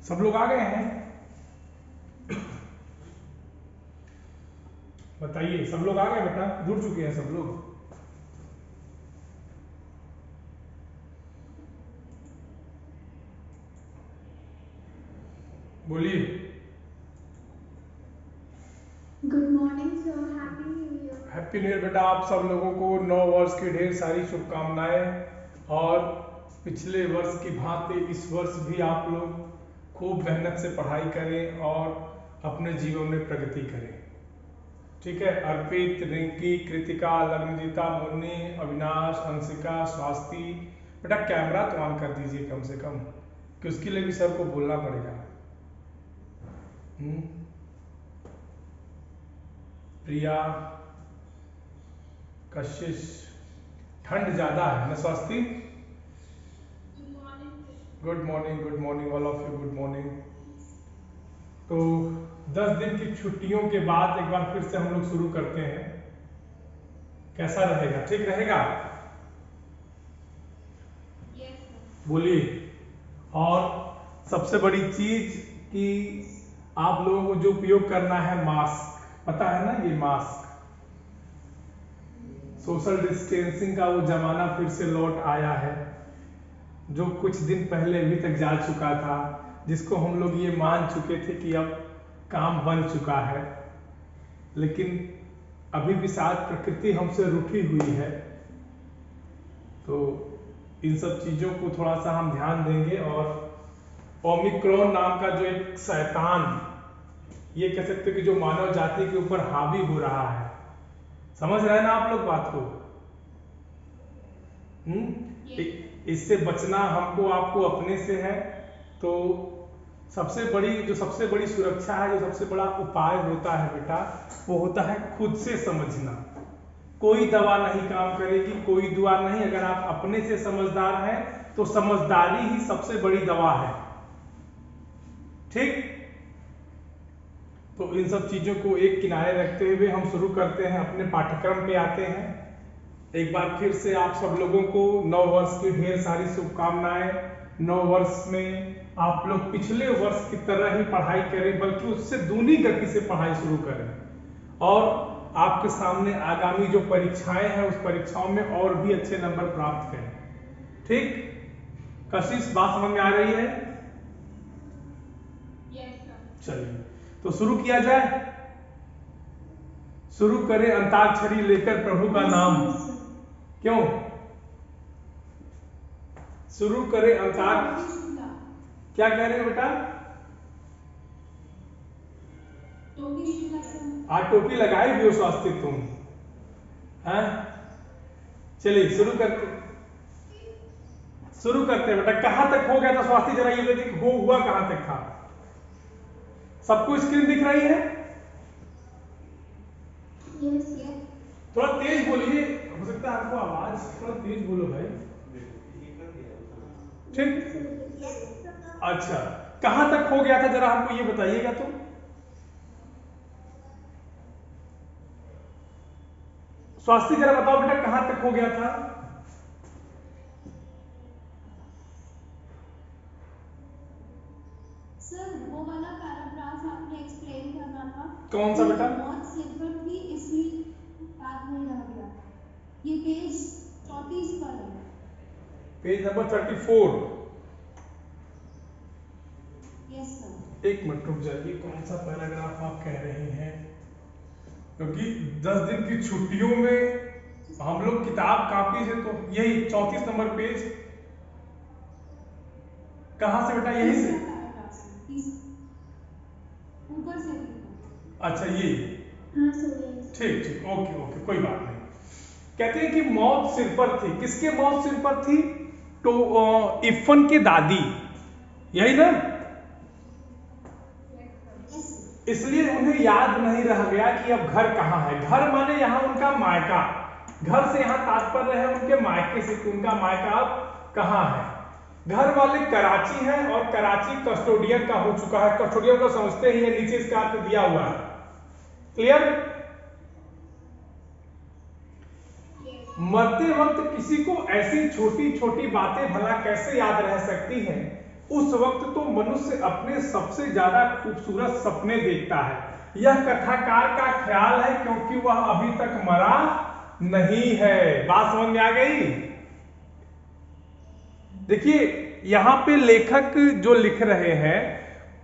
सब लोग आ गए हैं? बताइए, सब लोग आ गए बेटा? जुड़ चुके हैं सब लोग? बोलिए। Good morning sir, happy new year. Happy new year बेटा। आप सब लोगों को नव वर्ष की ढेर सारी शुभकामनाएं। और पिछले वर्ष की भांति इस वर्ष भी आप लोग खूब मेहनत से पढ़ाई करें और अपने जीवन में प्रगति करें। ठीक है? अर्पित, रिंकी, कृतिका, लग्नजीता, मुन्नी, अविनाश, अंशिका, स्वास्ति, बेटा कैमरा तो ऑन कर दीजिए कम से कम, कि उसके लिए भी सर को बोलना पड़ेगा। प्रिया, कशिश, ठंड ज्यादा है ना Swasti? Good morning all of you, good morning. तो 10 दिन की छुट्टियों के बाद एक बार फिर से हम लोग शुरू करते हैं। कैसा रहेगा? ठीक रहेगा? बोलिए। और सबसे बड़ी चीज कि आप लोगों को जो उपयोग करना है मास्क, पता है ना? ये मास्क, सोशल डिस्टेंसिंग का वो जमाना फिर से लौट आया है, जो कुछ दिन पहले अभी तक जा चुका था, जिसको हम लोग ये मान चुके थे कि अब काम बन चुका है, लेकिन अभी भी शायद प्रकृति हमसे रूठी हुई है। तो इन सब चीजों को थोड़ा सा हम ध्यान देंगे। और ओमिक्रॉन नाम का जो एक शैतान, ये कह सकते हो कि जो मानव जाति के ऊपर हावी हो रहा है, समझ रहे हैं ना आप लोग बात को? इससे बचना हमको आपको अपने से है। तो सबसे बड़ी सुरक्षा है, जो सबसे बड़ा उपाय होता है बेटा, वो होता है खुद से समझना। कोई दवा नहीं काम करेगी, कोई दुआ नहीं। अगर आप अपने से समझदार हैं तो समझदारी ही सबसे बड़ी दवा है। ठीक? तो इन सब चीजों को एक किनारे रखते हुए हम शुरू करते हैं, अपने पाठ्यक्रम पे आते हैं। एक बार फिर से आप सब लोगों को नव वर्ष की ढेर सारी शुभकामनाएं। नव वर्ष में आप लोग पिछले वर्ष की तरह ही पढ़ाई करें, बल्कि उससे दूनी गति से पढ़ाई शुरू करें। और आपके सामने आगामी जो परीक्षाएं हैं, उस परीक्षाओं में और भी अच्छे नंबर प्राप्त करें। ठीक? कशिश, बात समझ में आ रही है? चलिए, तो शुरू किया जाए। शुरू करें अंताक्षरी लेकर प्रभु का नाम। क्यों? शुरू करें अंताक्षरी। क्या कह रहे हो बेटा? टोपी लगाई भी हो स्वास्थ्य तुम? हैं? चलिए शुरू करते बेटा। कहां तक हो गया था स्वास्थ्य? जरा ये देखिए, हुआ कहां तक था? सबको स्क्रीन दिख रही है? थोड़ा तेज बोलिए, हो सकता है आपको आवाज थोड़ा तेज बोलो भाई। ठीक? अच्छा, कहां तक हो गया था जरा हमको ये बताइएगा। तो स्वास्थ्य जरा बताओ बेटा, कहां तक हो गया था? सर वो वाला पैराग्राफ आपने एक्सप्लेन करना था। कौन सा बेटा? बहुत सिर पर थी इसलिए याद नहीं रह गया। ये पेज 34 पर है। Page number 34। Yes sir. एक मिनट रुक जाइए, कौन सा पैराग्राफ आप कह रहे हैं? क्योंकि 10 दिन की छुट्टियों में हम लोग किताब कापी से, तो यही 34 नंबर पेज। कहां से बेटा? यही से? ऊपर से। अच्छा, ये ठीक ठीक, ओके, कोई बात नहीं। कहते हैं कि मौत सिर पर थी। किसके मौत सिर पर थी? तो इफ़न के दादी, यही ना? इसलिए उन्हें याद नहीं रह गया कि अब घर कहाँ है। घर माने यहाँ उनका मायका। घर से यहाँ तात्पर्य है उनके मायके से, कि उनका मायका अब कहाँ है। घर वाले कराची हैं और कराची कस्टोडियन का हो चुका है। कस्टोडियन को समझते ही है, नीचे इसका अर्थ दिया हुआ है। क्लियर? मरते वक्त किसी को ऐसी छोटी छोटी बातें भला कैसे याद रह सकती हैं? उस वक्त तो मनुष्य अपने सबसे ज्यादा खूबसूरत सपने देखता है। यह कथाकार का ख्याल है क्योंकि वह अभी तक मरा नहीं है। बात समझ में आ गई? देखिए यहां पे लेखक जो लिख रहे हैं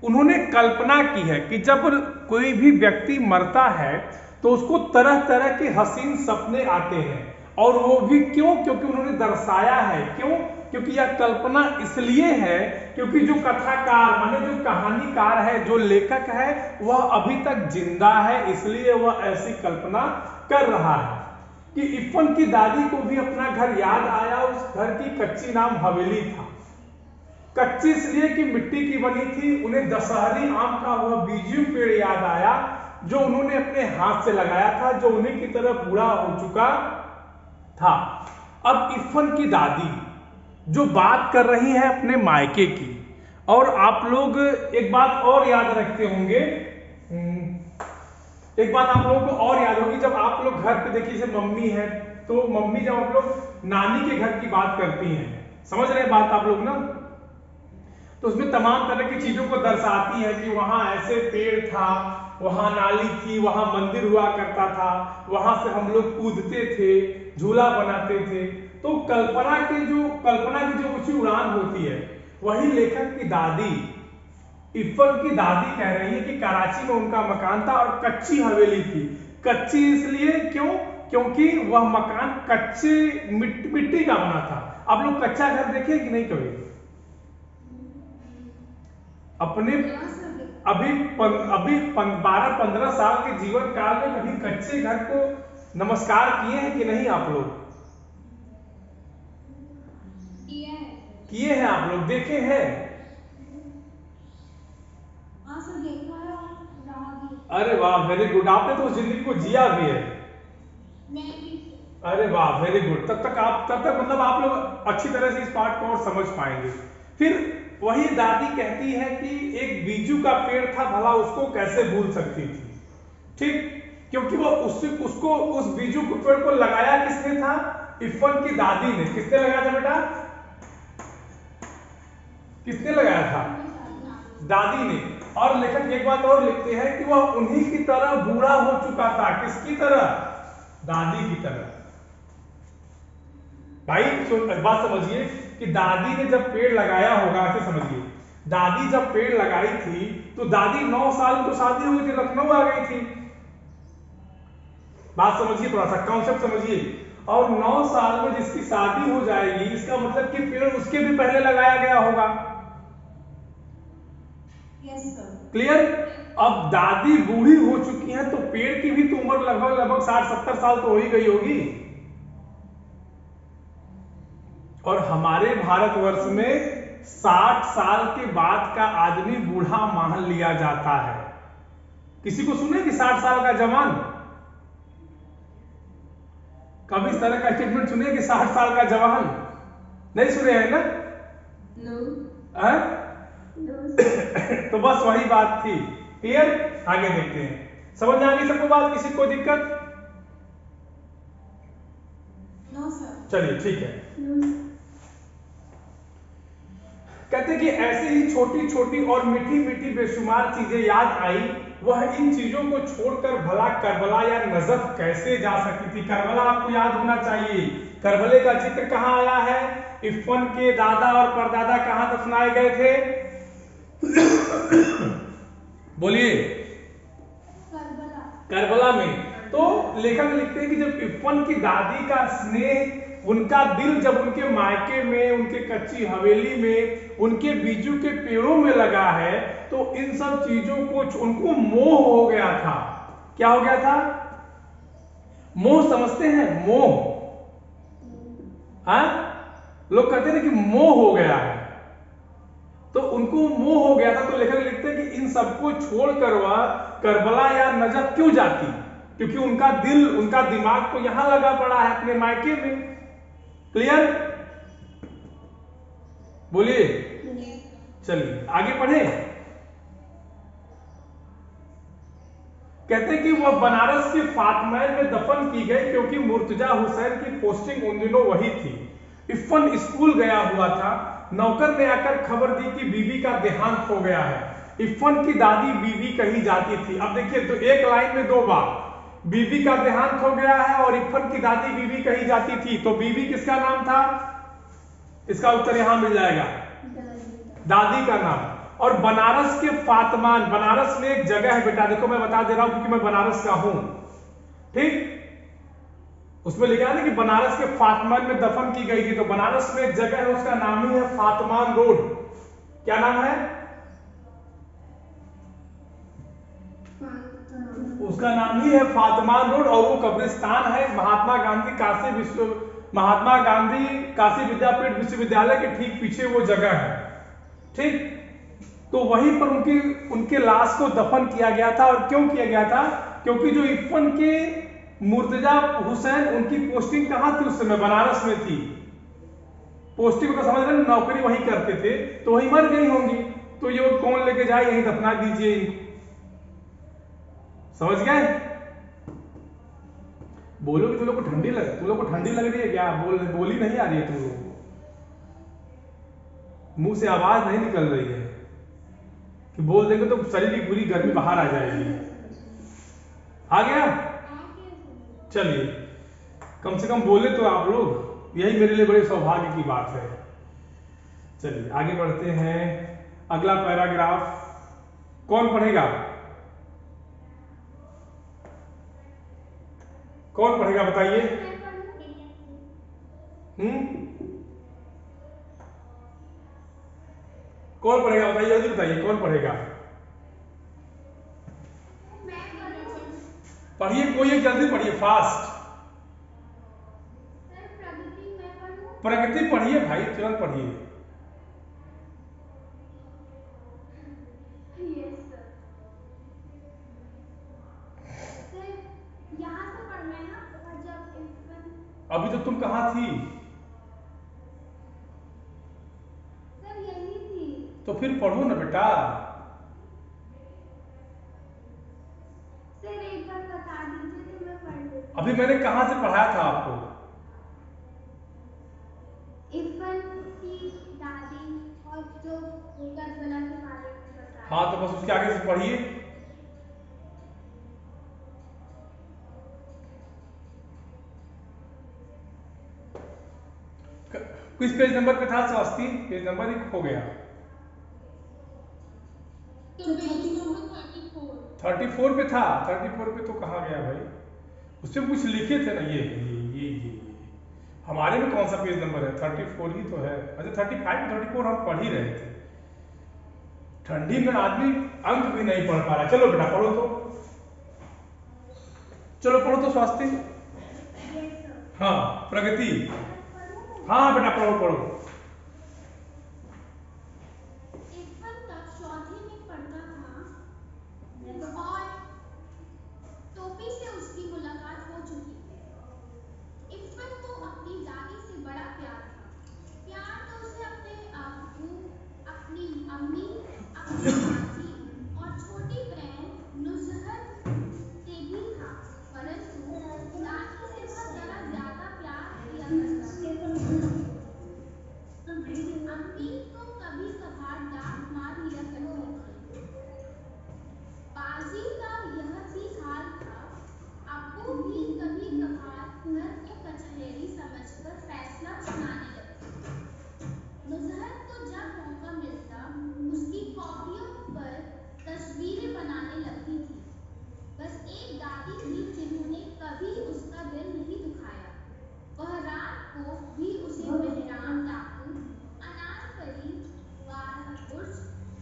उन्होंने कल्पना की है कि जब कोई भी व्यक्ति मरता है तो उसको तरह तरह के हसीन सपने आते हैं, और वो भी क्यों? क्योंकि उन्होंने दर्शाया है। क्यों? क्योंकि यह कल्पना इसलिए है क्योंकि जो कथाकार माने जो कहानीकार है, जो लेखक है, वह अभी तक जिंदा है, इसलिए वह ऐसी कल्पना कर रहा है। कि इरफान की दादी को भी अपना घर याद आया। उस घर की कच्ची नाम हवेली था। कच्ची इसलिए कि मिट्टी की बनी थी। उन्हें दशहरी आम का वह बीजू पेड़ याद आया जो उन्होंने अपने हाथ से लगाया था, जो उन्हीं की तरह बूढ़ा हो चुका था। अब इरफान की दादी जो बात कर रही है अपने मायके की, और आप लोग एक बात और याद रखते होंगे, एक बात आप लोगों को और याद होगी, जब आप लोग घर पे देखिए जैसे मम्मी है, तो मम्मी जब आप लोग नानी के घर की बात करती हैं, समझ रहे हैं बात आप लोग ना, तो उसमें तमाम तरह की चीजों को दर्शाती है कि वहां ऐसे पेड़ था, वहां नाली थी, वहां मंदिर हुआ करता था, वहां से हम लोग कूदते थे, झूला बनाते थे। तो कल्पना की जो ऊंची उड़ान होती है, वही लेखक की दादी इरफान की दादी कह रही है कि कराची में उनका मकान था और कच्ची हवेली थी। कच्ची इसलिए क्यों? क्योंकि वह मकान कच्चे मिट्टी का बना था। आप लोग कच्चा घर देखे कि नहीं कभी? अपने अभी 12-15 साल के जीवन काल में कभी कच्चे घर को नमस्कार किए हैं कि नहीं आप लोग? किए हैं आप लोग, देखे हैं? अरे वाह, वेरी गुड। आपने तो उस जिंदगी को जिया भी है। अरे वाह, वेरी गुड। तब तक मतलब आप लोग अच्छी तरह से इस पार्ट को और समझ पाएंगे। फिर वही दादी कहती है कि एक बीजू का पेड़ था, भला उसको कैसे भूल सकती थी? ठीक, क्योंकि वो उसको उस बीजू के पेड़ को लगाया किसने था? इरफान की दादी ने। किसने लगाया था बेटा? किसने लगाया था? दादी ने। और लेखक एक बात और लिखते हैं कि वह उन्हीं की तरह बूढ़ा हो चुका था। किसकी तरह? दादी की तरह। भाई बात समझिए कि दादी ने जब पेड़ लगाया होगा, ऐसे समझिए, दादी जब पेड़ लगाई थी तो दादी 9 साल में तो शादी हो गई थी, लखनऊ आ गई थी। बात समझिए, थोड़ा सा कॉन्सेप्ट समझिए। और 9 साल में जिसकी शादी हो जाएगी, इसका मतलब कि पेड़ उसके भी पहले लगाया गया होगा। क्लियर? अब दादी बूढ़ी हो चुकी है तो पेड़ की भी तो उम्र लगभग 60-70 साल तो हो ही गई होगी। और हमारे भारतवर्ष में 60 साल के बाद का आदमी बूढ़ा मान लिया जाता है। किसी को सुने कि 60 साल का जवान? कभी इस तरह का स्टेटमेंट सुने कि 60 साल का जवान? नहीं सुने हैं ना? तो बस वही बात थी। क्लियर? आगे देखते हैं। समझ में आ गई सबको बात? किसी को दिक्कत? चलिए ठीक है। कहते कि ऐसे ही छोटी छोटी और मीठी मीठी बेशुमार चीजें याद आई। वह इन चीजों को छोड़कर भला करबला या नजफ कैसे जा सकती थी? करबला आपको याद होना चाहिए। करबले का जिक्र कहां आया है? इरफान के दादा और परदादा कहां दफनाए गए थे? बोलिए। करबला में। तो लेखक लिखते हैं कि जब इरफान की दादी का स्नेह, उनका दिल जब उनके मायके में, उनके कच्ची हवेली में, उनके बीजू के पेड़ों में लगा है, तो इन सब चीजों को उनको मोह हो गया था। क्या हो गया था? मोह। समझते हैं मोह? हाँ, लोग कहते हैं कि मोह हो गया है, तो उनको मोह हो गया था। तो लेखक लिखते हैं कि इन सबको छोड़कर वह करबला या नजफ क्यों जाती? क्योंकि उनका दिल, उनका दिमाग तो यहां लगा पड़ा है अपने मायके में। क्लियर? बोलिए। चलिए आगे पढ़े। कहते कि वह बनारस के फातमैल में दफन की गई क्योंकि मुर्तजा हुसैन की पोस्टिंग उन दिनों वही थी। इरफान स्कूल गया हुआ था, नौकर ने आकर खबर दी कि बीवी का देहांत हो गया है। इरफान की दादी बीवी कही जाती थी। अब देखिए तो एक लाइन में दो बार, बीवी का देहांत हो गया है और इरफान की दादी बीवी कही जाती थी। तो बीवी किसका नाम था? इसका उत्तर यहां मिल जाएगा, दादी का नाम। और बनारस के फातमान, बनारस में एक जगह है बेटा, देखो मैं बता दे रहा हूं क्योंकि मैं बनारस का हूं, ठीक। उसमें लिखा है ना कि बनारस के फातमान में दफन की गई थी। तो बनारस में एक जगह है, उसका नाम ही है फातमान रोड। क्या नाम है उसका? नाम ही है फातमान रोड। और वो कब्रिस्तान है महात्मा गांधी काशी विद्यापीठ विश्वविद्यालय के ठीक पीछे वो जगह है, ठीक। तो वहीं पर उनके लाश को दफन किया गया था। और क्यों किया गया था? क्योंकि जो इरफान के मुर्तजा हुसैन, उनकी पोस्टिंग कहां थी उस समय? बनारस में थी। पोस्टिंग को समझ रहे, नौकरी वहीं करते थे, तो वहीं मर गई होंगी। तो ये कौन लेके जाए, यहीं दफना दीजिए इनको। समझ गए? बोलो कि तुम लोग को ठंडी लग रही है क्या? बोली नहीं आ रही है तुम लोगों को? मुंह से आवाज नहीं निकल रही है कि बोल देंगे तो शरीर की पूरी गर्मी बाहर आ जाएगी। आ गया? चलिए, कम से कम बोले तो आप लोग, यही मेरे लिए बड़े सौभाग्य की बात है। चलिए आगे बढ़ते हैं। अगला पैराग्राफ कौन पढ़ेगा? कौन पढ़ेगा बताइए? कौन पढ़ेगा बताइए, जल्दी बताइए, कौन पढ़ेगा? पढ़िए, कोई एक जल्दी पढ़िए, फास्ट। प्रगति पढ़िए भाई, तुरंत पढ़िए। अभी तो तुम कहाँ थी? सर यही थी। तो फिर पढ़ो ना बेटा। सर एक बार बता दीजिए तो मैं पढ़ लेती। अभी मैंने कहाँ से पढ़ाया था आपको? इरफान की दादी और जो करबला के बारे में बताया। हाँ, तो बस उसके आगे से पढ़िए। किस पेज नंबर पे था स्वास्थी? पेज नंबर ही खो गया। तो पेज नंबर 34। 34 पे था। 34 पे तो कहाँ गया भाई? उसपे कुछ लिखे थे ना, ये हमारे में कौन सा पेज नंबर है? 34 ही तो है। अच्छा 35 34 हम पढ़ ही रहे थे। ठंडी में आदमी अंक भी नहीं पढ़ पा रहा। चलो बेटा पढ़ो तो, चलो पढ़ो तो स्वास्थी। हाँ प्रगति, हाँ बेटा पढ़ो पढ़ो। इरफान तब चौथी में पढ़ता था और टोपी से उसकी मुलाकात हो चुकी थी। इरफान को अपनी दादी से बड़ा प्यार था। प्यार तो उसे अपने अब्बू, अपनी अम्मी, अपनी चाची और छोटी बहन नुजहत से भी था, परंतु दादी से वह जरा ज्यादा प्यार किया करता था। अम्मी तो कभी कभार डांट मार लिया करती थी। बाजी का यह भी हाल था। अब्बू भी कभी कभार घर को कचहरी समझकर फैसला सुनाने लगते। नुजहत तो जब मौका मिलता उसकी कॉपियों पर तस्वीरें बनाने लगती थी। बस एक दादी थी जिन्होंने कभी उसका दिल नहीं दुखाया। वह रात को भी उसे मेहरान डाकू, अनारकली, वारबुर्ज,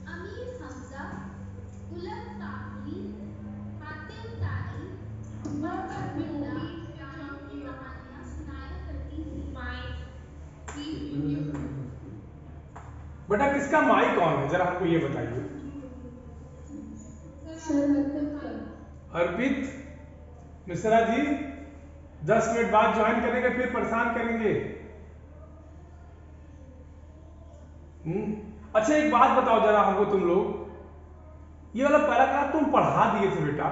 अमीर हमजा, गुलब काबुली, हातिम ताई, बरकत बिल्ला आदि की कहानियां सुनाया करती थी। बेटा किसका माई कौन है, जरा हमको ये बताइए। अर्पित मिश्रा जी 10 मिनट बाद ज्वाइन करेंगे, फिर परेशान करेंगे। अच्छा एक बात बताओ जरा हमको तुम लोग, ये वाला पैराग्राफ तुम पढ़ा दिए थे बेटा?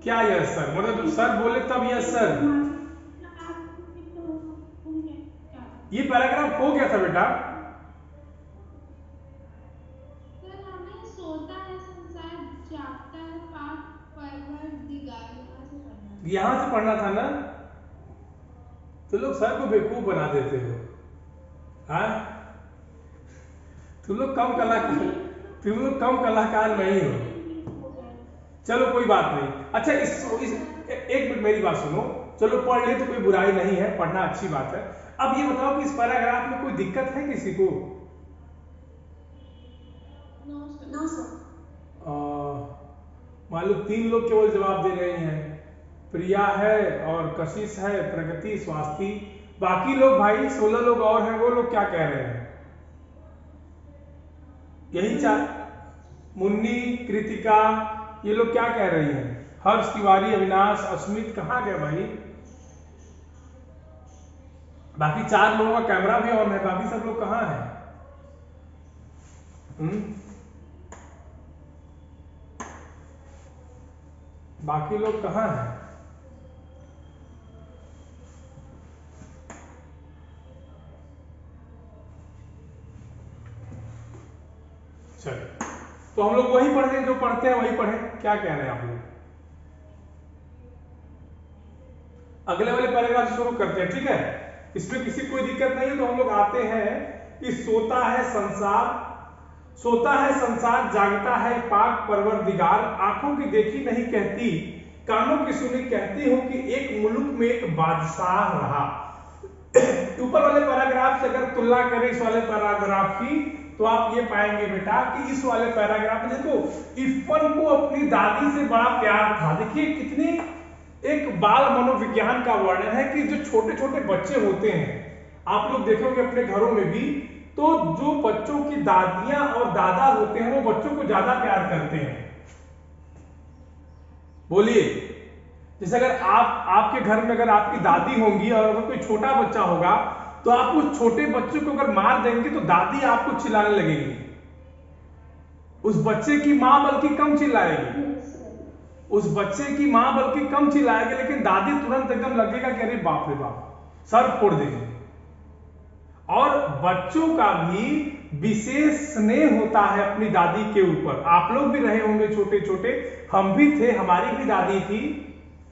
क्या यस सर? मतलब जब सर बोले तब यस सर? ये पैराग्राफ हो गया था बेटा। सर हमें सोता है संसार जागता है पाक परवरदिगार यहाँ से पढ़ना है। यहां से पढ़ना था ना, तो लोग सर को बेवकूफ बना देते हो। हाँ, तुम लोग कम कलाकार नहीं हो। चलो कोई बात नहीं। अच्छा एक मिनट मेरी बात सुनो। चलो पढ़ ले तो कोई बुराई नहीं है, पढ़ना अच्छी बात है। अब ये बताओ कि इस पैराग्राफ में कोई दिक्कत है किसी को? No sir. मान लो 3 लोग केवल जवाब दे रहे हैं, प्रिया है और कशिश है, प्रगति, स्वास्थी। बाकी लोग भाई 16 लोग और हैं, वो लोग क्या कह रहे हैं? यही 4, मुन्नी, कृतिका, ये लोग क्या कह रही हैं? हर्ष, तिवारी, अविनाश, अस्मित कहाँ गए भाई? बाकी 4 लोगों का कैमरा भी ऑन है, बाकी सब लोग कहाँ हैं? बाकी लोग कहाँ हैं? चलिए, तो हम लोग वही पढ़ रहे, जो पढ़ते हैं वही पढ़े। क्या कह रहे हैं आप लोग? अगले वाले पैराग्राफ से शुरू करते हैं, ठीक है? इसमें किसी कोई दिक्कत नहीं है, तो हम लोग आते हैं कि सोता है संसार जागता है पाक परवरदिगार, आंखों की देखी नहीं कहती कानों की सुनी कहती हूं कि एक मुल्क में एक बादशाह रहा। ऊपर वाले पैराग्राफ से अगर तुलना करें इस वाले पैराग्राफ की, तो आप ये पाएंगे बेटा कि इस वाले पैराग्राफ में देखो, इरफान को अपनी दादी से बड़ा प्यार था। देखिए कितनी एक बाल मनोविज्ञान का वर्णन है कि जो छोटे छोटे बच्चे होते हैं, आप लोग देखोगे अपने घरों में भी, तो जो बच्चों की दादियां और दादा होते हैं वो बच्चों को ज्यादा प्यार करते हैं। बोलिए, जैसे अगर आपके घर में अगर आपकी दादी होंगी और अगर कोई छोटा बच्चा होगा, तो आप उस छोटे बच्चे को अगर मार देंगे तो दादी आपको चिल्लाने लगेगी, उस बच्चे की मां बल्कि कम चिल्लाएगी, लेकिन दादी तुरंत एकदम लगेगा कि अरे बाप रे बाप, सर फोड़ देंगे। और बच्चों का भी विशेष स्नेह होता है अपनी दादी के ऊपर। आप लोग भी रहे होंगे छोटे छोटे, हम भी थे, हमारी भी दादी थी,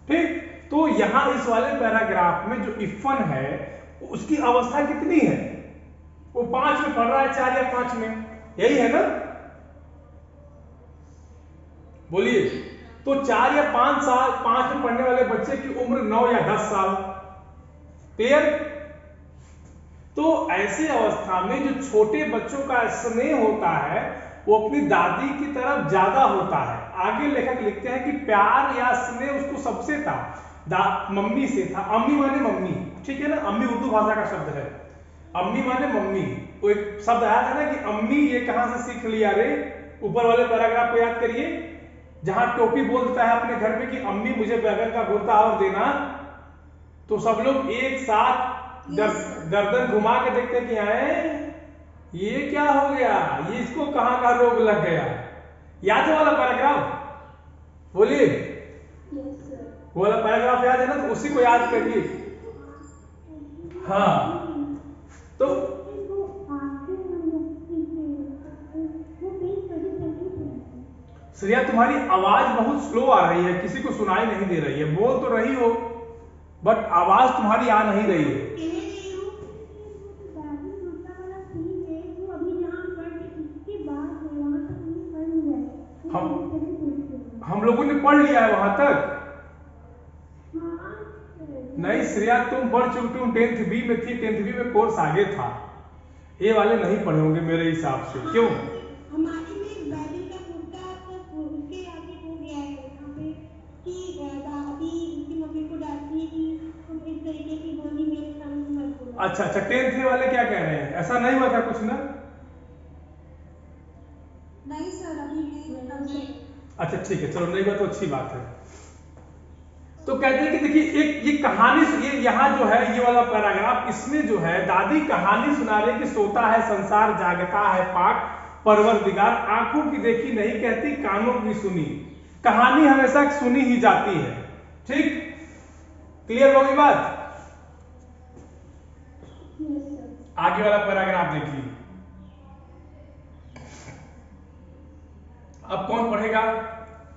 ठीक? तो यहां इस वाले पैराग्राफ में जो इरफान है उसकी अवस्था कितनी है? वो 5 में पढ़ रहा है, 4 या 5 में, यही है ना? बोलिए, तो 4 या 5 साल, 5 में पढ़ने वाले बच्चे की उम्र 9 या 10 साल। क्लियर? तो ऐसी अवस्था में जो छोटे बच्चों का स्नेह होता है वो अपनी दादी की तरफ ज्यादा होता है। आगे लेखक लिखते हैं कि प्यार या स्नेह उसको सबसे था, मम्मी से था। अम्मी माने मम्मी, ठीक है ना? अम्मी उर्दू भाषा का शब्द है, अम्मी माने मम्मी। वो एक शब्द आया था ना कि अम्मी, ये कहां से सीख लिया रे? ऊपर वाले पैराग्राफ को याद करिए, जहां टोपी बोलता है अपने घर में कि अम्मी मुझे बैगन का भुर्ता और देना, तो सब लोग एक साथ गर्दन घुमा के देखते कि आए ये क्या हो गया, ये इसको कहां का रोग लग गया। याद है वाला पैराग्राफ? बोलिए, वो वाला पैराग्राफ याद है ना? तो उसी को याद करिए। हाँ, तो श्रेया तुम्हारी आवाज बहुत स्लो आ रही है, किसी को सुनाई नहीं दे रही है। बोल तो रही हो बट आवाज तुम्हारी आ नहीं रही है। हम लोगों ने पढ़ लिया है वहां तक। नहीं श्रेया, तुम पढ़ चुकी, तुम 10th B में थी, 10th B में कोर्स आगे था, ये वाले नहीं पढ़े होंगे मेरे हिसाब से। क्यों? हमारी में बैली का कुर्ता उसके आगे हो गया है यहाँ पे कि दादी उसकी मम्मी को डांटती है कि तुम इस तरीके की बोली मेरे सामने मत बोलो। अच्छा, 10th वाले क्या कह रहे हैं? ऐसा नहीं हुआ था कुछ ना? नहीं सर, अभी नहीं। अच्छा ठीक है, चलो नहीं हुआ तो अच्छी बात है। तो कहते हैं कि देखिए एक ये कहानी, ये यहाँ जो है ये वाला पैराग्राफ, इसमें जो है दादी कहानी सुना रही कि सोता है संसार जागता है पाक परवरदिगार, आंखों की देखी नहीं कहती कानों की सुनी। कहानी हमेशा सुनी ही जाती है, ठीक? क्लियर होगी बात? आगे वाला पैराग्राफ देखिए। अब कौन पढ़ेगा?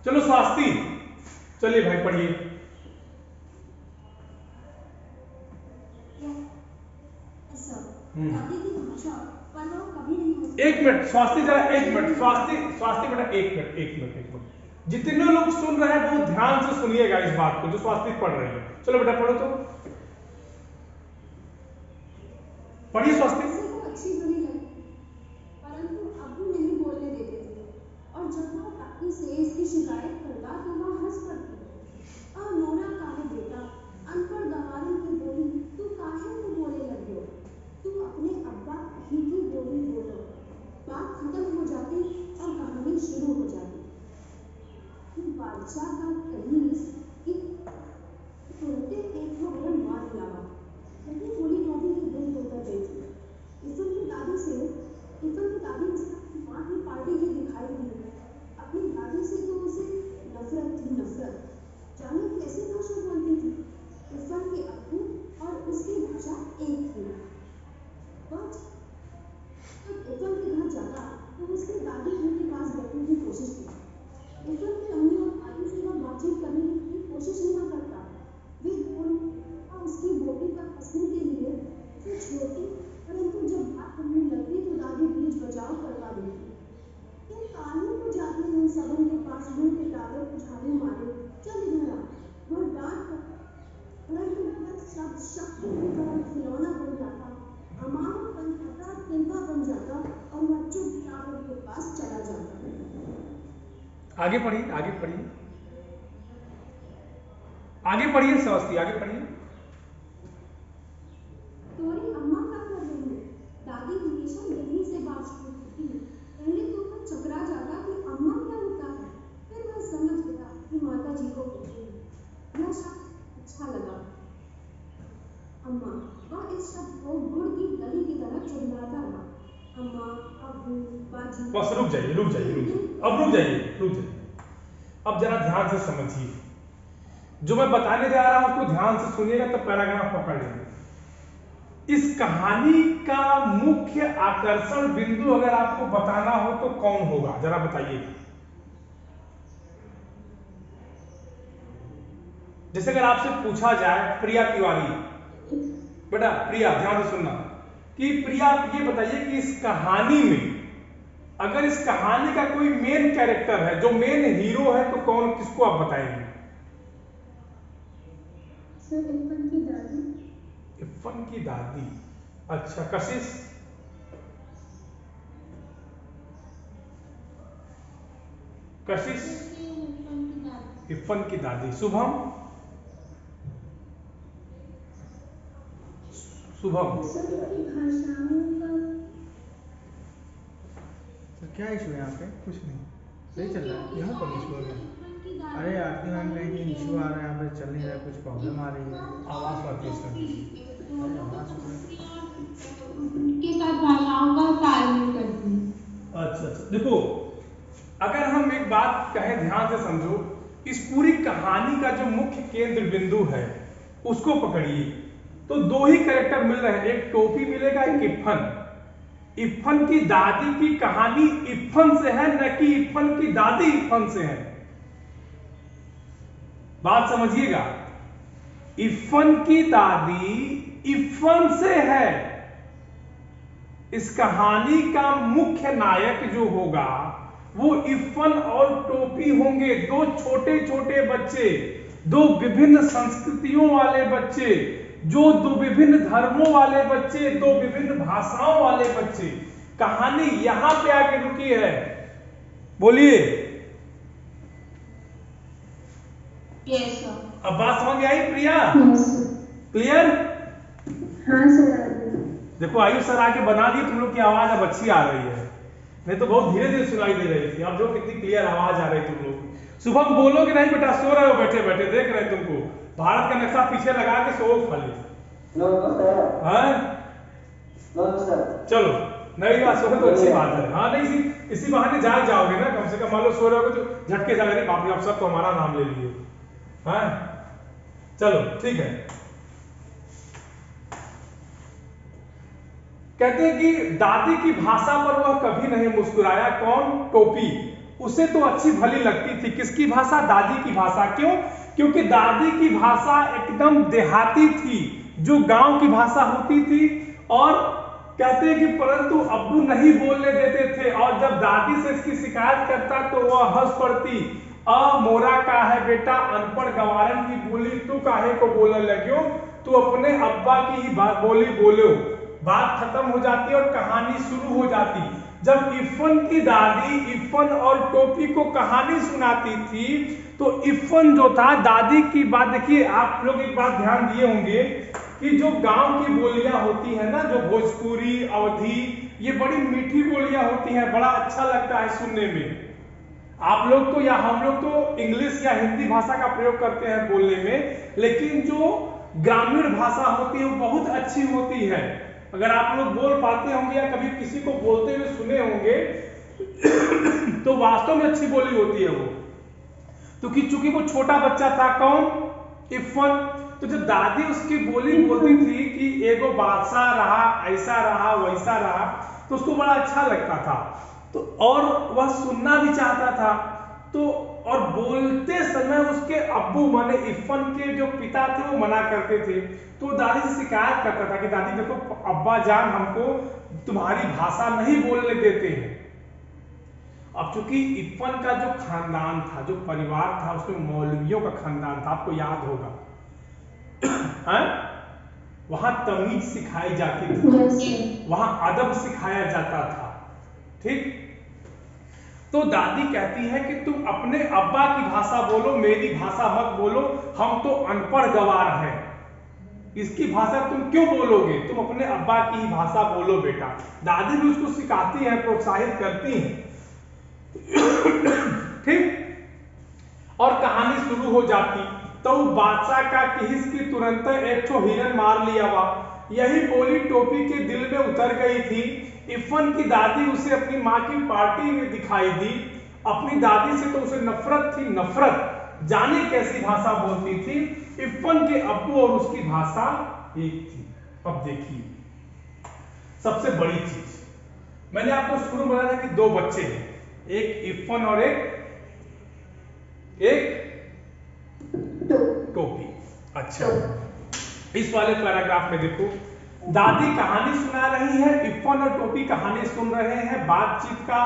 चलो स्वास्ति, चलिए भाई पढ़िए। दादी की भाषा पर वो कभी नहीं हो सकती। एक मिनट स्वास्ति, जरा एक मिनट स्वास्ति, स्वास्ति बेटा एक मिनट। जितने लोग सुन रहे हैं बहुत ध्यान से सुनिएगा इस बात को, जो स्वास्ति पढ़ रहे हैं। चलो बेटा पढ़ो तो, पढ़िए स्वास्ति। किसी को अच्छी बुरी लगी, परंतु अब्बू नहीं बोलने देते थे, और जब वो काकी से इसकी शिकायत करता तो वह हंस पड़ती। और नोरा काहे बेटा, अनपढ़ गंवारों की बोली तू काहे को बोले लगी हो? तू अपने अब्बा ही की बोली बोलो। बात खत्म हो जाती और कहानी शुरू हो जाती कि बादशाह का कनीज की तुरंते एक को बड़ा मार लगा। लेकिन पूरी नौकरी की दिल होकर गई थी। इफन की दादी उसकी माँ की पार्टी की दिखाई दी। अपनी दादी से तो उसे नफरत थी, नफरत। जाने कैसे भाषा बोलती थी। इफन के अब्बू और उसकी भाषा एक थी। बट जब इफन के घर जाता तो उसकी दादी उनके पास बैठने की कोशिश की। इफन की अम्मी और भाई से वह बातचीत करने की कोशिश नहीं करता। वे दोनों उसकी बोटी पर हंसने के लिए उसे छोड़ती, परंतु जब बात करने लगती तो दादी बीच बचाव करवा देती। इन कानों को जाते हुए सबन के पास मुंह के टावर को झाड़ू मारे, चल इधर आ। वह डांट कर, परंतु वह शब्द की तरह खिलौना बन जाता, अमानत बन जाता, तिनका बन जाता और वह चुप टावर के पास चला जाता। आगे पढ़िए, आगे पढ़िए, आगे पढ़िए स्वास्ति, आगे पढ़िए। तोरी अम्मा क्या कर रही है? दादी हमेशा यहीं से बात शुरू होती है। पहले तो वह चकरा जाता कि अम्मा क्या होता है, फिर वह समझ गया कि माता जी को कहती है। यह शब्द अच्छा लगा, अम्मा। वह इस शब्द को गुड़ की डली की तरह चिल्लाता रहा। अम्मा, अब्बू, बाजी। बस रुक जाइए, रुक जाइए, रुक जाइए, अब रुक जाइए, रुक जाइए। अब जरा ध्यान से समझिए, जो मैं बताने जा रहा हूं उसको ध्यान से सुनिएगा तब पैराग्राफ पकड़ लेंगे। इस कहानी का मुख्य आकर्षण बिंदु अगर आपको बताना हो तो कौन होगा, जरा बताइए। जैसे अगर आपसे पूछा जाए प्रिया तिवारी, बेटा प्रिया ध्यान से सुनना, कि प्रिया आप ये बताइए कि इस कहानी में, अगर इस कहानी का कोई मेन कैरेक्टर है, जो मेन हीरो है, तो कौन, किसको आप बताएंगे? सर, इरफान की दादी। इरफान की दादी, अच्छा। कशिश? कशिश इरफान की दादी। शुभम? शुभम? सर, की भाषाओं का क्या इशू है यहाँ पे? कुछ नहीं, सही चल रहा है। यहाँ पर इशू है। अरे आरती मैम कहीं कि इशू आ रहा है, यहाँ पे चल नहीं रहा है, कुछ प्रॉब्लम आ रही है। आवाज बढ़ती है इसमें। अरे आवाज के साथ भाषाओं का तालमेल करती है। अच्छा अच्छा, देखो अगर हम एक बात कहें, ध्यान से समझो, इस पूरी कहानी का जो मुख्य केंद्र बिंदु है उसको पकड़िए, तो दो ही कैरेक्टर मिल रहे हैं, एक टोपी मिलेगा, एक इरफान। इरफान की दादी की कहानी इरफान से है, न कि इरफान की दादी इरफान से है। बात समझिएगा, इरफान की दादी इरफान से है। इस कहानी का मुख्य नायक जो होगा वो इरफान और टोपी होंगे, दो छोटे छोटे बच्चे, दो विभिन्न संस्कृतियों वाले बच्चे, जो दो विभिन्न धर्मों वाले बच्चे, दो विभिन्न भाषाओं वाले बच्चे। कहानी यहां पे आके रुकी है। बोलिए। Yes sir. अब बात समझ में आई प्रिया? Yes sir. क्लियर? हाँ सर। देखो आयुष सर आके बना दिए, तुम लोग की आवाज अब अच्छी आ रही है, नहीं तो बहुत धीरे धीरे सुनाई दे रही थी। अब जो कितनी क्लियर आवाज आ रही तुम लोग की। शुभम बोलोगे नहीं बेटा, सो रहे हो बैठे बैठे, देख रहे तुमको, भारत का नक्शा पीछे लगा के सो खाली। चलो नई बात, सो तो अच्छी बात है। हाँ नहीं, इसी बहाने जाग जाओगे ना, कम से कम मान लो सो रहे हो तो झटके से लगे, बाप रे आप सब तो हमारा नाम ले लिए। हाँ चलो ठीक है। कहते हैं कि दादी की भाषा पर वह कभी नहीं मुस्कुराया। कौन? टोपी। उसे तो अच्छी भली लगती थी। किसकी भाषा? दादी की भाषा। क्यों? क्योंकि दादी की भाषा एकदम देहाती थी, जो गांव की भाषा होती थी। और कहते हैं कि परंतु अब्बू नहीं बोलने देते थे, और जब दादी से इसकी शिकायत करता तो वह हंस पड़ती। मोरा का है बेटा, अनपढ़ गवारन की बोली तू काहे को बोलने लग्यो, तू अपने अब्बा की ही बात बोली बोलो। बात खत्म हो जाती और कहानी शुरू हो जाती। जब इफ़न की दादी इफ़न और टोपी को कहानी सुनाती थी तो इफ़न जो था दादी की बात, देखिए आप लोग एक बात ध्यान दिए होंगे कि जो गांव की बोलियां होती है ना, जो भोजपुरी, अवधी, ये बड़ी मीठी बोलियां होती हैं, बड़ा अच्छा लगता है सुनने में। आप लोग तो या हम लोग तो इंग्लिश या हिंदी भाषा का प्रयोग करते हैं बोलने में, लेकिन जो ग्रामीण भाषा होती है वो बहुत अच्छी होती है। अगर आप लोग बोल पाते होंगे या कभी किसी को बोलते हुए सुने होंगे तो वास्तव में अच्छी बोली होती है वो। तो कि चूंकि वो छोटा बच्चा था, कौन? इफ़न। तो जब दादी उसकी बोली बोलती थी कि एगो बादशाह रहा, ऐसा रहा, वैसा रहा, तो उसको बड़ा अच्छा लगता था। तो और वह सुनना भी चाहता था। तो और बोलते समय उसके अब्बू माने इफ़न के जो पिता थे वो मना करते थे। तो दादी से शिकायत करता था कि दादी देखो, अब्बा जान हमको तुम्हारी भाषा नहीं बोलने देते हैं। अब चूंकि इफ़न का जो खानदान था, जो परिवार था, उसमें मौलवियों का खानदान था, आपको याद होगा वहां तमीज सिखाई जाती थी, वहां अदब सिखाया जाता था। ठीक? तो दादी कहती है कि तुम अपने अब्बा की भाषा बोलो, मेरी भाषा मत बोलो, हम तो अनपढ़ गवार हैं, इसकी भाषा तुम क्यों बोलोगे, तुम अपने अब्बा की ही भाषा बोलो बेटा। दादी भी उसको सिखाती है, प्रोत्साहित करती है। ठीक? और कहानी शुरू हो जाती। तो बादशाह का किहिस की तुरंत एक ठो हिरन मार लिया वा। यही बोली टोपी के दिल में उतर गई थी। इफ़न की दादी उसे अपनी माँ की पार्टी में दिखाई दी। अपनी दादी से तो उसे नफरत थी, नफरत। जाने कैसी भाषा बोलती थी। इफ़न के अब्बू और उसकी भाषा एक थी। अब देखिए सबसे बड़ी चीज, मैंने आपको शुरू में बताया था कि दो बच्चे हैं, एक इफ़न और एक टोपी। अच्छा, इस वाले पैराग्राफ में देखो, दादी कहानी सुना रही है, इफ़न और टोपी कहानी सुन रहे हैं। बातचीत का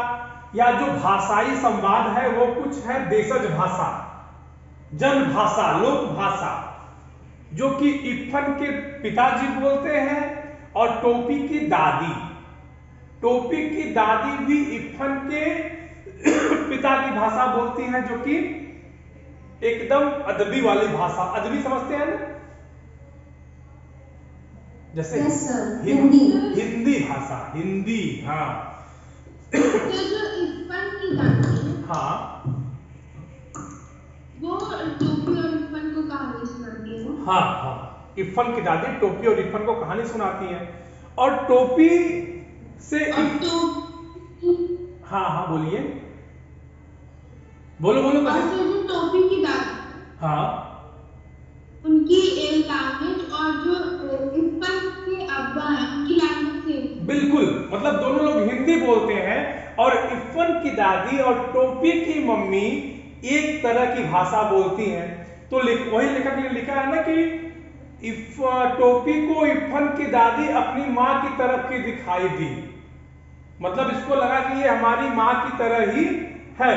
या जो भाषाई संवाद है वो कुछ है देशज भाषा, जन भाषा, लोक भाषा, जो कि इफ़न के पिताजी बोलते हैं और टोपी की दादी। टोपी की दादी भी इफ़न के पिता की भाषा बोलती हैं, जो कि एकदम अदबी वाली भाषा। अदबी समझते हैं ना, जैसे हिंदी भाषा, हिंदी। हाँ तो जो इफ़न की दादी है, हाँ, वो टोपी और इफ़न को कहानी सुनाती है। हाँ हाँ, इफ़न की दादी टोपी और इफ़न को कहानी सुनाती है। और टोपी से हाँ हाँ बोलिए, बोलो बोलो। और जो टोपी की दादी, हाँ, उनकी लैंग्वेज और जो इफ़न के अब्बा है उनकी लैंग्वेज सेम। बिल्कुल, मतलब दोनों लोग हिंदी बोलते हैं। और इफ़न की दादी और टोपी की मम्मी एक तरह की भाषा बोलती हैं। तो वही लेखक ने लिखा है ना कि टोपी को इफ़न की दादी अपनी माँ की तरफ की दिखाई दी, मतलब इसको लगा कि ये हमारी माँ की तरह ही है।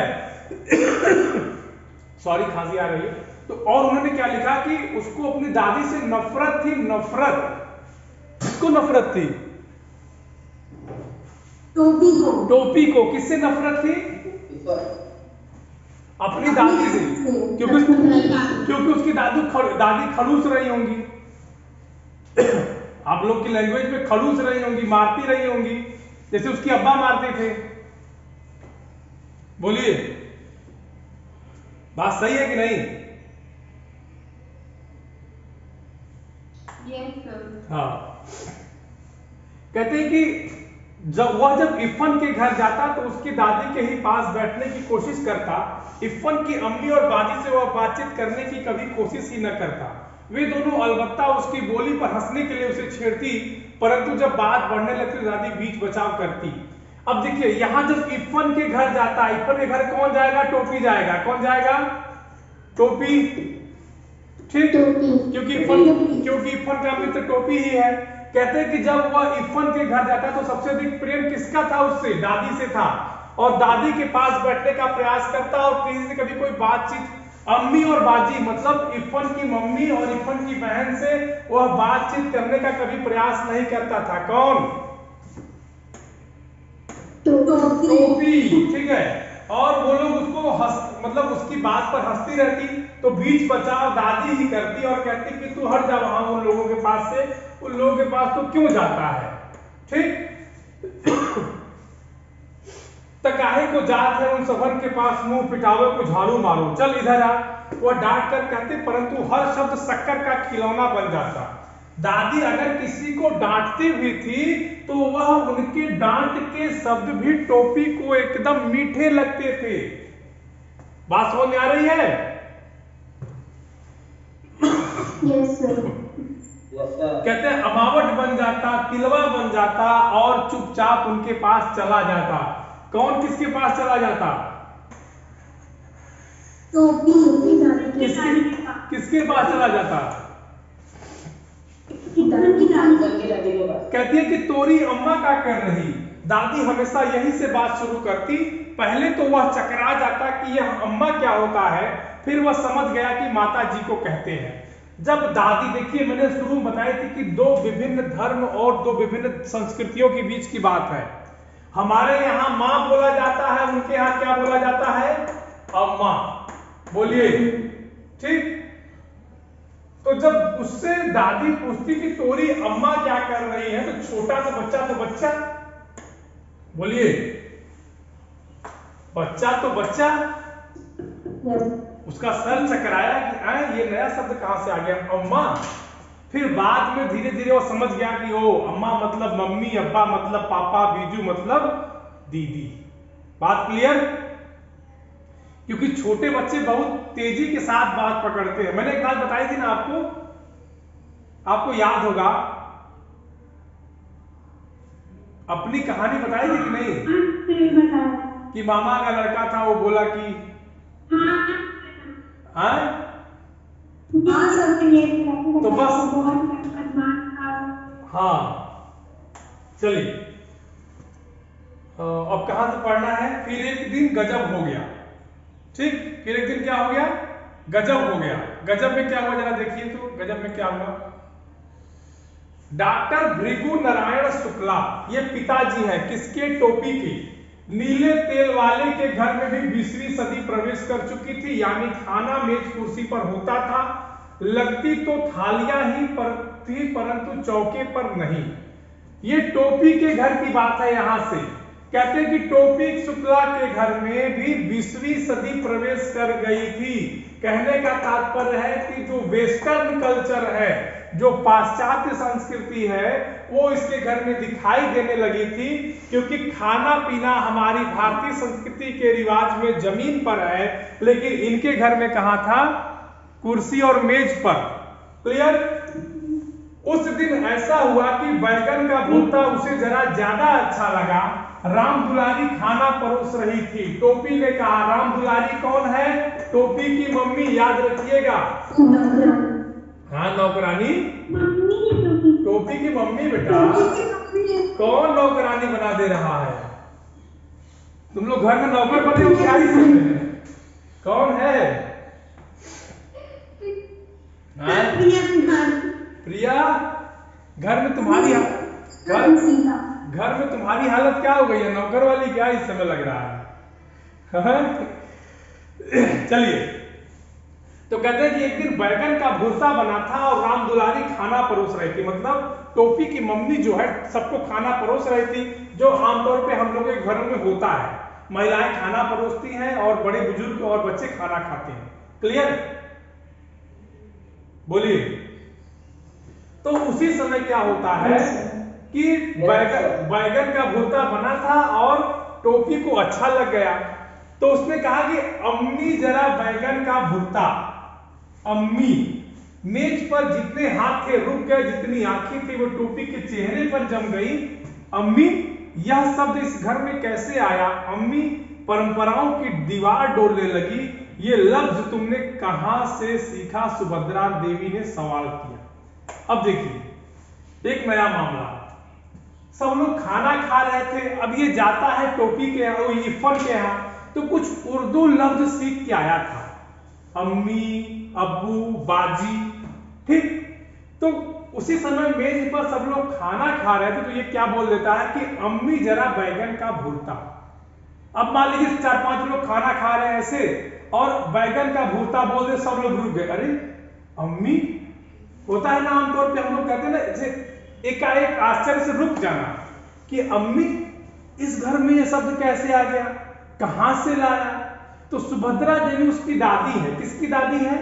सॉरी, खांसी आ रही है। तो और उन्होंने क्या लिखा कि उसको अपनी दादी से नफरत थी, नफरत। किसको नफरत थी? टोपी को। किससे नफरत थी? अपनी दादी से, क्योंकि उसकी दादी खड़ूस रही होंगी। आप लोग की लैंग्वेज में खड़ूस रही होंगी, मारती रही होंगी, जैसे उसके अब्बा मारते थे। बोलिए, बात सही है कि नहीं? हाँ, कहते हैं कि जब इफ़न के घर जाता तो उसकी दादी के ही पास बैठने की कोशिश करता। इफ़न की अम्मी और बाजी से वह बातचीत करने की कभी कोशिश ही न करता। वे दोनों अलबत्ता उसकी बोली पर हंसने के लिए उसे छेड़ती, परंतु जब बात बढ़ने लगती तो दादी बीच बचाव करती। अब देखिए यहाँ जब इरफान के घर जाता है, इरफान के घर कौन जाएगा? टोपी जाएगा। कौन जाएगा? टोपी। ठीक, क्योंकि इरफान का मित्र टोपी ही है। कहते हैं कि जब वह इरफान के घर जाता तो सबसे अधिक प्रेम किसका था उससे? दादी से था। और दादी के पास बैठने का प्रयास करता और किसी से कभी कोई बातचीत, अम्मी और बाजी मतलब इरफान की मम्मी और इरफान की बहन से वह बातचीत करने का कभी प्रयास नहीं करता था। कौन? टोपी। ठीक है, और वो लोग उसको मतलब उसकी बात पर हंसती रहती, तो बीच बचाव दादी ही करती और कहती कि तू हट जा वहां उन लोगों के पास से, उन लोगों के पास तो क्यों जाता है? ठीक, तकाहे को जात है उन सफर के पास, मुंह पिटावे को झाड़ू मारो, चल इधर आ। वह डांट कर कहते, परंतु हर शब्द शक्कर का खिलौना बन जाता। दादी अगर किसी को डांटती भी थी तो वह उनके डांट के शब्द भी टोपी को एकदम मीठे लगते थे। बात समझ में आ रही है? Yes sir. कहते हैं अमावट बन जाता, तिलवा बन जाता और चुपचाप उनके पास चला जाता। कौन किसके पास चला जाता? किसके पास चला जाता? कहती है कि तोरी अम्मा क्या कर रही? दादी हमेशा यही से बात शुरू करती। पहले तो वह चकरा जाता कि यह अम्मा क्या होता है, फिर वह समझ गया कि माता जी को कहते हैं। जब दादी, देखिए मैंने शुरू में बताई थी कि दो विभिन्न धर्म और दो विभिन्न संस्कृतियों के बीच की बात है। हमारे यहाँ माँ बोला जाता है, उनके यहाँ क्या बोला जाता है? अम्मा। बोलिए, ठीक। तो जब उससे दादी पूछती कि तोरी अम्मा क्या कर रही है, तो छोटा सा बच्चा तो बच्चा, बोलिए, बच्चा तो बच्चा, उसका सर चकराया कि ये नया शब्द कहां से आ गया, अम्मा। फिर बाद में धीरे धीरे वो समझ गया कि ओ अम्मा मतलब मम्मी, अब्बा मतलब पापा, बीजू मतलब दीदी। बात क्लियर? क्योंकि छोटे बच्चे बहुत तेजी के साथ बात पकड़ते हैं। मैंने एक बात बताई थी ना आपको याद होगा, अपनी कहानी बताई थी कि नहीं? कि मामा का लड़का था, वो बोला कि तो बस हाँ, चलिए अब कहां से पढ़ना है? फिर एक दिन गजब हो गया। ठीक, फिर एक दिन क्या हो गया? गजब हो गया। गजब में क्या हुआ जरा देखिए तो, गजब में क्या हुआ? डॉक्टर भृगु नारायण शुक्ला, ये पिताजी हैं किसके? टोपी के। नीले तेल वाले के घर में भी 20वीं सदी प्रवेश कर चुकी थी, यानी खाना मेज कुर्सी पर होता था, लगती तो थालियां ही पर थी परंतु चौके पर नहीं। ये टोपी के घर की बात है। यहां से कहते हैं कि टोपी शुक्ला के घर में भी 20वीं सदी प्रवेश कर गई थी। कहने का तात्पर्य है कि जो वेस्टर्न कल्चर है, जो पाश्चात्य संस्कृति है, वो इसके घर में दिखाई देने लगी थी। क्योंकि खाना पीना हमारी भारतीय संस्कृति के रिवाज में जमीन पर है, लेकिन इनके घर में कहां था? कुर्सी और मेज पर। क्लियर? उस दिन ऐसा हुआ कि बैगन का भुट्टा उसे जरा ज्यादा अच्छा लगा। राम दुलारी खाना परोस रही थी। टोपी ने कहा, राम दुलारी कौन है? टोपी की मम्मी, याद रखिएगा। हाँ, नौकरानी, टोपी की मम्मी। बेटा कौन नौकरानी बना दे रहा है? तुम लोग घर में नौकर बने हो क्या? कौन है? प्रिया, घर में तुम्हारी हालत क्या हो गई है? नौकर वाली क्या इस समय लग रहा है? चलिए, तो कहते हैं कि एक दिन बैगन का भुर्ता बना था और राम दुलारी खाना परोस रही थी। मतलब टोपी की मम्मी जो है सबको खाना परोस रही थी, जो आमतौर पे हम लोग के घरों में होता है। महिलाएं खाना परोसती हैं और बड़े बुजुर्ग और बच्चे खाना खाते हैं। क्लियर? बोलिए। तो उसी समय क्या होता है कि बैगन का भुर्ता बना था और टोपी को अच्छा लग गया, तो उसने कहा कि अम्मी जरा बैगन का भुर्ता। अम्मी, मेज पर जितने हाथ थे रुक गए, जितनी आंखें थी वो टोपी के चेहरे पर जम गई। अम्मी, यह शब्द इस घर में कैसे आया? अम्मी परंपराओं की दीवार डोलने लगी। ये लफ्ज तुमने कहां से सीखा? सुभद्रा देवी ने सवाल किया। अब देखिए एक नया मामला, सब लोग खाना खा रहे थे, अब ये जाता है टोपी के यहाँ, इरफान के यहाँ, तो कुछ उर्दू लफ्ज सीख के आया था, अम्मी, अब्बू, बाजी, ठीक। तो उसी समय मेज पर सब लोग खाना खा रहे थे, तो ये क्या बोल देता है कि अम्मी जरा बैगन का भुर्ता। अब मान लीजिए 4-5 लोग खाना खा रहे हैं ऐसे और बैगन का भुर्ता बोल दे, सब लोग रुक गए। अरे अम्मी, होता है ना आमतौर पे हम लोग कहते हैं ना, जैसे एकाएक आश्चर्य से रुक जाना कि अम्मी इस घर में ये शब्द कैसे आ गया, कहां से लाया? तो सुभद्रा देवी उसकी दादी है। किसकी दादी है?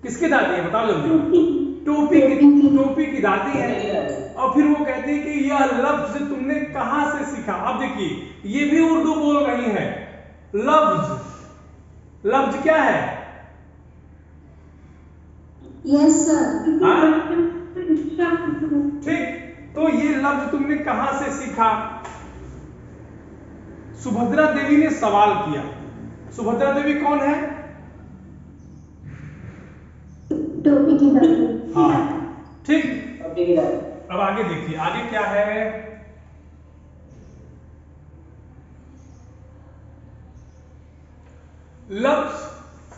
किसकी दादी है बताओ जल्दी। टोपी की दादी है। और फिर वो कहती है कि यह लफ्ज तुमने कहां से सीखा? अब देखिए ये भी उर्दू बोल रही है। लफ्ज क्या है? Yes sir. ठीक, तो ये लफ्ज तुमने कहां से सीखा? सुभद्रा देवी ने सवाल किया। सुभद्रा देवी कौन है? टोपी की दादी। हाँ ठीक। अब आगे देखिए, आगे क्या है? लफ्ज,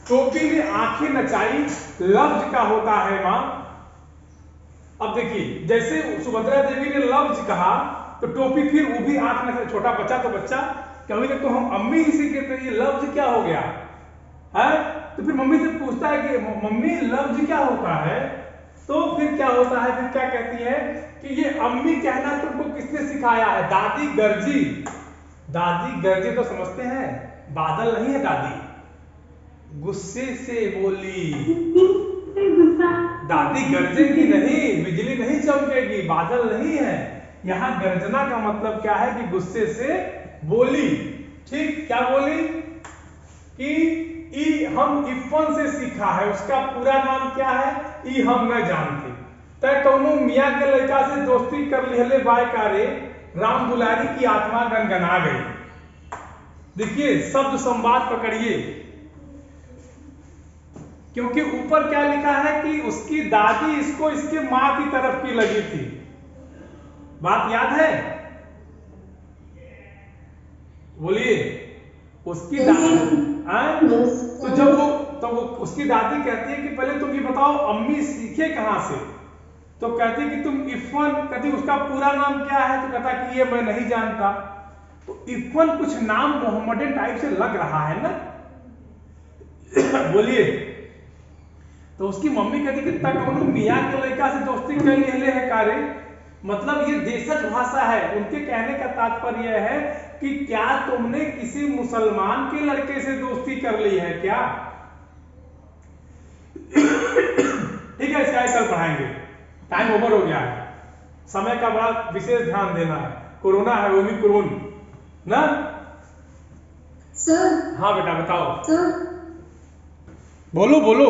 टोपी ने आंखें नचाई, लफ्ज का होता है मां। अब देखिए जैसे सुभद्रा देवी ने लफ्ज कहा तो टोपी फिर वो भी आंख नचा। छोटा बच्चा तो बच्चा, कभी तक तो हम अम्मी ही सीखे थे, ये लफ्ज क्या हो गया है? तो फिर मम्मी से पूछता है कि मम्मी लफ्ज क्या होता है? तो फिर क्या होता है, फिर क्या कहती है कि ये अम्मी कहना तुमको किसने सिखाया है? दादी गर्जी। दादी गर्जी तो समझते हैं, बादल नहीं है दादी, गुस्से से बोली। दादी गरजेगी नहीं, बिजली नहीं चमकेगी, बादल नहीं है। यहां गर्जना का मतलब क्या है कि गुस्से से बोली। ठीक, क्या बोली कि हम इफन से सीखा है, उसका पूरा नाम क्या है? ई हम न जानते। तय कौनो मियाँ के लड़का से दोस्ती कर लिहले बाय कारे, राम दुलारी की आत्मा गनगना गई। देखिए शब्द संवाद पकड़िए, क्योंकि ऊपर क्या लिखा है कि उसकी दादी इसको इसके मां की तरफ की लगी थी। बात याद है? बोलिए। उसकी दादी तो जब वो उसकी दादी कहती है कि पहले तुम ये बताओ अम्मी सीखे कहां से? तो कहती कि तुम इफन, कहती उसका पूरा नाम क्या है? तो कहता कि ये मैं नहीं जानता। तो इफन कुछ नाम मोहम्मदन टाइप से लग रहा है ना। बोलिए। तो उसकी मम्मी कहती कि तक मियाँ के लड़का से दोस्ती कर लिए है कारे, मतलब ये देशज भाषा है। उनके कहने का तात्पर्य यह है कि क्या तुमने किसी मुसलमान के लड़के से दोस्ती कर ली है क्या? ठीक है, इसका कल पढ़ाएंगे, टाइम ओवर हो गया है, समय का बड़ा विशेष ध्यान देना है। कोरोना है, ओमिक्रॉन ना। सर। हाँ बेटा बताओ। सर। बोलो बोलो।